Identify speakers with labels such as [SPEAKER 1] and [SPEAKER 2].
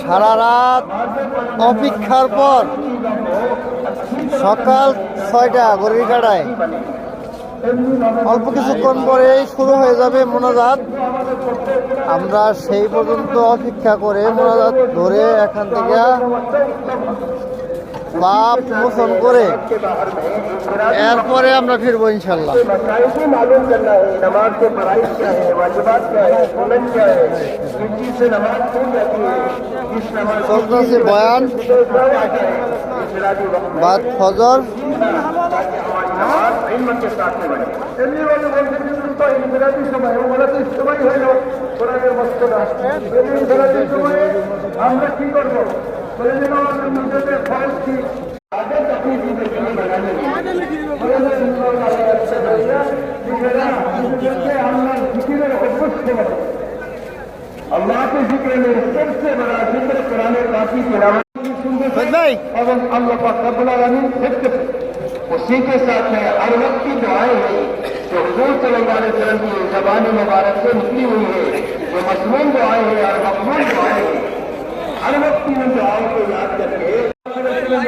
[SPEAKER 1] সারা রাত অপেক্ষার পর সকাল 6টা ঘড়ির কাঁটায় অল্প কিছুক্ষণ পরেই শুরু হয়ে যাবে মোনাজাত। আমরা সেই পর্যন্ত অপেক্ষা করে মোনাজাত ধরে এখান থেকে পাপ মোচন করে এরপরে আমরা ফিরবো ইনশাল্লাহ। চলতেছে বয়ান বাদ ফজর।
[SPEAKER 2] আমরা কি করবো अल्लाह के जिक्र में सबसे बड़ा जिक्र कुरान काफी एवं अल्लाह का रब्बुल आलमीन उसी के साथ में हर वक्त की दुआएं हैं जो हुजूर सल्लल्लाहु अलैहि वसल्लम की ज़बान मुबारक से निकली हुई है, जो मसनून दुआएं हैं और मक़बूल दुआएं हैं। हर वक्त की उन दुआओं को याद करके अल्लाह